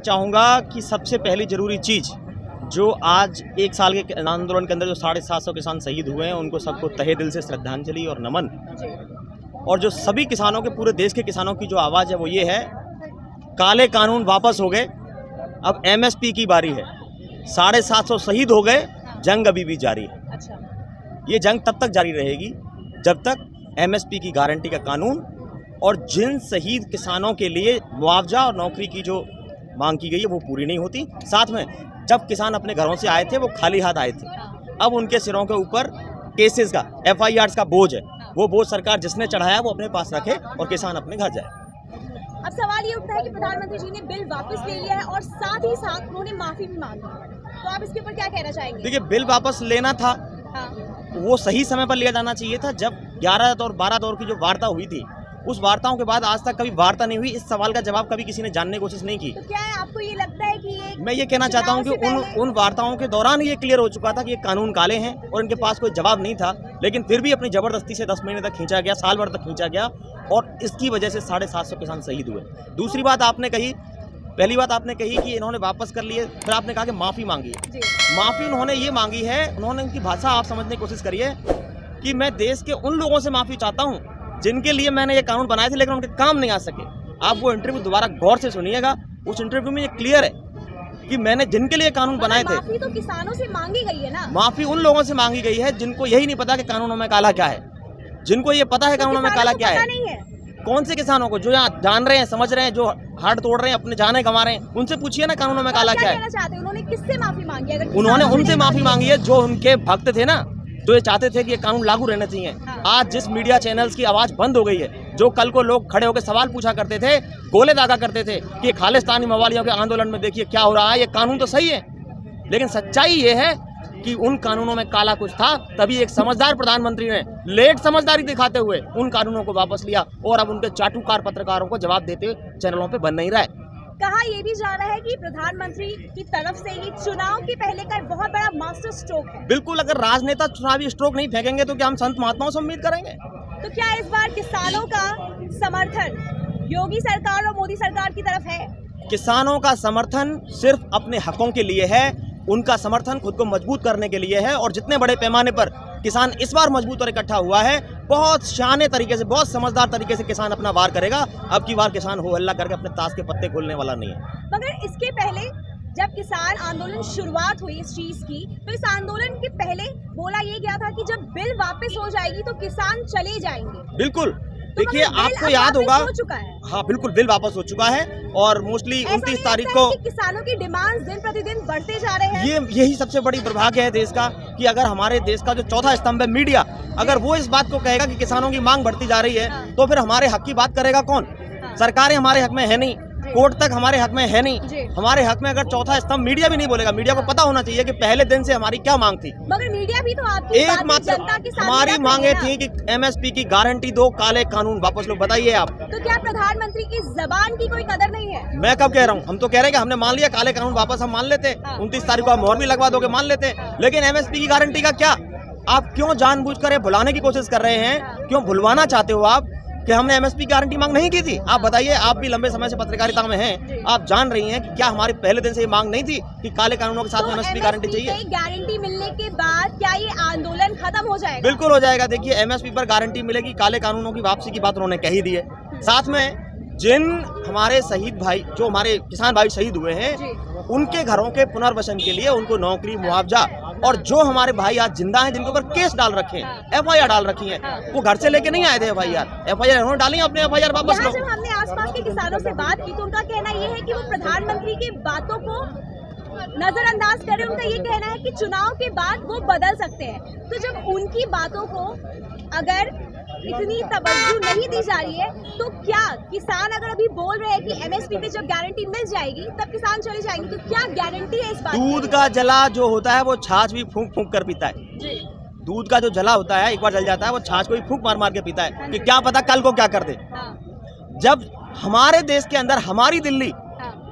चाहूँगा कि सबसे पहली ज़रूरी चीज़ जो आज एक साल के आंदोलन के अंदर जो 750 किसान शहीद हुए हैं, उनको सबको तहे दिल से श्रद्धांजलि और नमन। और जो सभी किसानों के, पूरे देश के किसानों की जो आवाज़ है वो ये है, काले कानून वापस हो गए, अब MSP की बारी है। 750 शहीद हो गए, जंग अभी भी जारी है। ये जंग तब तक जारी रहेगी जब तक MSP की गारंटी का कानून और जिन शहीद किसानों के लिए मुआवजा और नौकरी की जो मांग की गई है वो पूरी नहीं होती। साथ में जब किसान अपने घरों से आए थे वो खाली हाथ आए थे, अब उनके सिरों के ऊपर केसेस का, FIRs का बोझ है। वो बोझ सरकार जिसने चढ़ाया वो अपने पास रखे और किसान अपने घर जाए। अब सवाल ये उठता है कि प्रधानमंत्री जी ने बिल वापस ले लिया है और साथ ही साथ उन्होंने माफी भी मांगी, तो आप इसके ऊपर क्या कहना चाहेंगे? देखिए, बिल वापस लेना था, वो सही समय पर लिया जाना चाहिए था। जब 11 और 12 दौर की जो वार्ता हुई थी, उस वार्ताओं के बाद आज तक कभी वार्ता नहीं हुई। इस सवाल का जवाब कभी किसी ने जानने की कोशिश नहीं की। तो क्या है, आपको ये लगता है कि मैं ये कहना चाहता हूँ कि उन वार्ताओं के दौरान ये क्लियर हो चुका था कि ये कानून काले हैं और इनके पास कोई जवाब नहीं था, लेकिन फिर भी अपनी जबरदस्ती से 10 महीने तक खींचा गया, साल भर तक खींचा गया और इसकी वजह से 750 किसान शहीद हुए। दूसरी बात आपने कही, पहली बात आपने कही कि इन्होंने वापस कर लिए, फिर आपने कहा कि माफ़ी मांगी है। माफ़ी उन्होंने ये मांगी है, उन्होंने उनकी भाषा आप समझने की कोशिश करिए कि मैं देश के उन लोगों से माफ़ी चाहता हूँ जिनके लिए मैंने ये कानून बनाए थे लेकिन उनके काम नहीं आ सके। आप वो इंटरव्यू दोबारा गौर से सुनिएगा, उस इंटरव्यू में ये क्लियर है कि मैंने जिनके लिए कानून बनाए थे। माफी तो किसानों से मांगी गई है ना? माफ़ी उन लोगों से मांगी गई है जिनको यही नहीं पता कि कानूनों में काला क्या है, जिनको ये पता है कानूनों में काला क्या है। कौन से किसानों को? जो यहाँ जान रहे हैं, समझ रहे हैं, जो हाथ तोड़ रहे हैं, अपने जाने गंवा रहे हैं, उनसे पूछिए ना कानूनों में काला क्या है। उन्होंने किससे माफी मांगी? उन्होंने उनसे माफी मांगी है जो उनके भक्त थे ना, जो ये चाहते थे कि ये कानून लागू रहने चाहिए। आज जिस मीडिया चैनल्स की आवाज बंद हो गई है, जो कल को लोग खड़े होकर सवाल पूछा करते थे, गोले दागा करते थे कि खालिस्तानी मवालियों के आंदोलन में देखिए क्या हो रहा है, ये कानून तो सही है, लेकिन सच्चाई ये है कि उन कानूनों में काला कुछ था। तभी एक समझदार प्रधानमंत्री ने लेट समझदारी दिखाते हुए उन कानूनों को वापस लिया और अब उनके चाटुकार पत्रकारों को जवाब देते चैनलों पे बन नहीं रहा है। कहा यह भी जा रहा है कि प्रधानमंत्री की तरफ से ये चुनाव के पहले का बहुत बड़ा मास्टर स्ट्रोक है। बिल्कुल, अगर राजनेता चुनावी स्ट्रोक नहीं फेंकेंगे तो क्या हम संत महात्माओं से उम्मीद करेंगे? तो क्या इस बार किसानों का समर्थन योगी सरकार और मोदी सरकार की तरफ है? किसानों का समर्थन सिर्फ अपने हकों के लिए है, उनका समर्थन खुद को मजबूत करने के लिए है। और जितने बड़े पैमाने पर किसान इस बार मजबूत और इकट्ठा हुआ है, बहुत शाने तरीके से, बहुत समझदार तरीके से किसान अपना वार करेगा। अब की बार किसान हो हल्ला करके अपने ताश के पत्ते खोलने वाला नहीं है। मगर इसके पहले जब किसान आंदोलन शुरुआत हुई इस चीज की, तो इस आंदोलन के पहले बोला ये गया था कि जब बिल वापस हो जाएगी तो किसान चले जाएंगे। बिल्कुल, देखिए आपको याद होगा, हो चुका है। हाँ बिल्कुल, बिल वापस हो चुका है और मोस्टली 29 तारीख को किसानों की डिमांड दिन प्रतिदिन बढ़ते जा रहे हैं। यही सबसे बड़ी दुर्भाग्य है देश का कि अगर हमारे देश का जो चौथा स्तंभ है मीडिया, अगर वो इस बात को कहेगा कि किसानों की मांग बढ़ती जा रही है, तो फिर हमारे हक की बात करेगा कौन? सरकारें हमारे हक में है नहीं, कोर्ट तक हमारे हक में है नहीं। हमारे हक में अगर चौथा स्तंभ मीडिया भी नहीं बोलेगा, मीडिया को पता होना चाहिए कि पहले दिन से हमारी क्या मांग थी। मगर मीडिया भी तो आपकी एकमात्र हमारी मांगे थी कि MSP की गारंटी दो, काले कानून वापस लो। बताइए आप, तो क्या प्रधानमंत्री की जबान की कोई कदर नहीं है? मैं कब कह रहा हूँ, हम तो कह रहे हैं कि हमने मान लिया काले कानून वापस, हम मान लेते। 29 तारीख को आप मोहर भी लगवा दोगे, मान लेते। लेकिन MSP की गारंटी का क्या? आप क्यों जानबूझकर भुलाने की कोशिश कर रहे हैं? क्यों भुलवाना चाहते हो आप कि हमने MSP की गारंटी मांग नहीं की थी? आप बताइए, आप भी लंबे समय से पत्रकारिता में हैं, आप जान रही हैं कि क्या हमारे पहले दिन से ये मांग नहीं थी कि काले कानूनों के साथ में MSP गारंटी चाहिए? गारंटी मिलने के बाद क्या ये आंदोलन खत्म हो जाएगा? बिल्कुल हो जाएगा। देखिए, MSP पर गारंटी मिलेगी, काले कानूनों की वापसी की बात उन्होंने कह ही दी है। साथ में जिन हमारे शहीद भाई, जो हमारे किसान भाई शहीद हुए हैं, उनके घरों के पुनर्वसन के लिए उनको नौकरी, मुआवजा, और जो हमारे भाई आज जिंदा हैं, जिनके ऊपर केस डाल रखे हैं, FIR डाल रखी है, वो घर से लेके नहीं आए थे FIR उन्होंने डाली, अपने FIR वापस लो। जब हमने आसपास के किसानों से बात की तो उनका कहना ये है कि वो प्रधानमंत्री की बातों को नजरअंदाज कर रहे हैं। उनका ये कहना है कि चुनाव के बाद वो बदल सकते हैं। तो जब उनकी बातों को अगर इतनी तवज्जो नहीं दी जा रही है, तो क्या किसान अगर अभी बोल रहे हैं कि MSP पे जब गारंटी मिल जाएगी तब किसान चले जाएंगे, तो क्या गारंटी है इस बात? दूध का जला जो होता है वो छाछ भी फूंक फूंक कर पीता है। दूध का जो जला होता है, एक बार जल जाता है, वो छाछ को भी फूंक मार मार के पीता है कि क्या पता कल को क्या कर दे। जब हमारे देश के अंदर हमारी दिल्ली,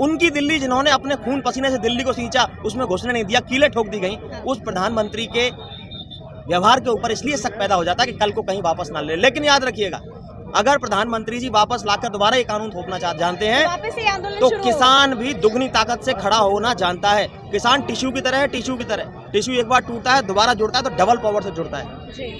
उनकी दिल्ली, जिन्होंने अपने खून पसीने से दिल्ली को सींचा, उसमें घुसने नहीं दिया, कीलें ठोक दी गई, उस प्रधानमंत्री के व्यवहार के ऊपर इसलिए शक पैदा हो जाता है कि कल को कहीं वापस ना ले। लेकिन याद रखिएगा, अगर प्रधानमंत्री जी वापस लाकर दोबारा ये कानून थोपना जानते हैं वापस से ये आंदोलन तो शुरू किसान भी दुगनी ताकत से खड़ा होना जानता है। किसान टिश्यू की तरह है, टिश्यू की तरह। टिश्यू एक बार टूटता है, दोबारा जुड़ता है तो डबल पावर से जुड़ता है। जी।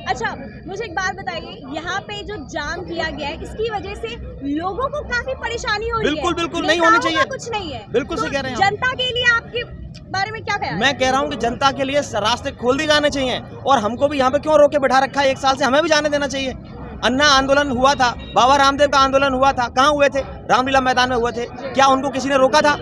अच्छा, मुझे एक बात बताइए, यहाँ पे जो जाम किया गया है इसकी वजह से लोगों को काफी परेशानी हो रही है। बिल्कुल बिल्कुल नहीं होनी चाहिए, कुछ नहीं है। बिल्कुल सही कह रहे हैं आप। जनता के लिए आपके बारे में क्या ख्याल? मैं कह रहा हूँ कि जनता के लिए रास्ते खोल दिए जाने चाहिए और हमको भी यहाँ पे क्यों रोके बैठा रखा है 1 साल से, हमें भी जाने देना चाहिए। अन्ना आंदोलन हुआ था, बाबा रामदेव का आंदोलन हुआ था, कहाँ हुए थे? रामलीला मैदान में हुए थे। क्या उनको किसी ने रोका था?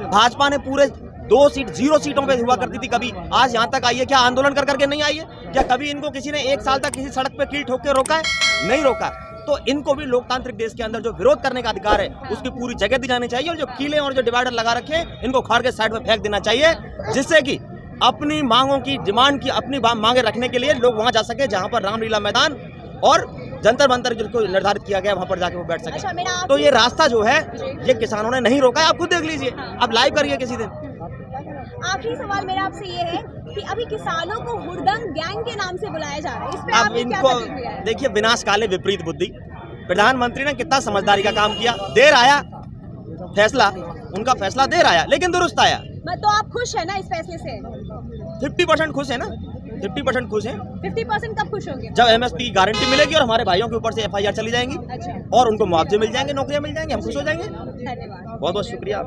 भाजपा ने पूरे 0 सीटों पे हुआ करती थी, कभी आज यहाँ तक आई है? क्या आंदोलन कर करके नहीं आई है? क्या कभी इनको किसी ने 1 साल तक किसी सड़क पे कील ठोक के रोका है? नहीं रोका। तो इनको भी लोकतांत्रिक देश के अंदर जो विरोध करने का अधिकार है उसकी पूरी जगह दी जानी चाहिए और जो कीले और जो डिवाइडर लगा रखे हैं इनको उखाड़ के साइड में फेंक देना चाहिए, जिससे कि अपनी मांगों की डिमांड की अपनी मांगे रखने के लिए लोग वहां जा सके जहां पर रामलीला मैदान और जंतर मंतर जिसको निर्धारित किया गया वहां पर जाके वो बैठ सके। अच्छा, तो ये रास्ता जो है ये किसानों ने नहीं रोका है, आप खुद देख लीजिए, आप लाइव करिए किसी दिन। आखिरी सवाल मेरा आपसे ये है कि अभी किसानों को हुड़दंग गैंग के नाम से बुलाया जा रहा है, इस पे अब आपकी क्या इनको प्रतिक्रिया है? देखिए, विनाश काले विपरीत बुद्धि। प्रधानमंत्री ने कितना समझदारी का काम किया, देर आया फैसला, उनका फैसला देर आया लेकिन दुरुस्त आया। तो आप खुश है ना इस फैसले से? 50% खुश है ना, 50% खुश है। 50% कब खुश होंगे? जब MSP की गारंटी मिलेगी और हमारे भाइयों के ऊपर से FIR चली जाएंगी अच्छा, और उनको मुआवजे मिल जाएंगे, नौकरियां मिल जाएंगी, हम खुश हो जाएंगे। धन्यवाद। बहुत बहुत शुक्रिया।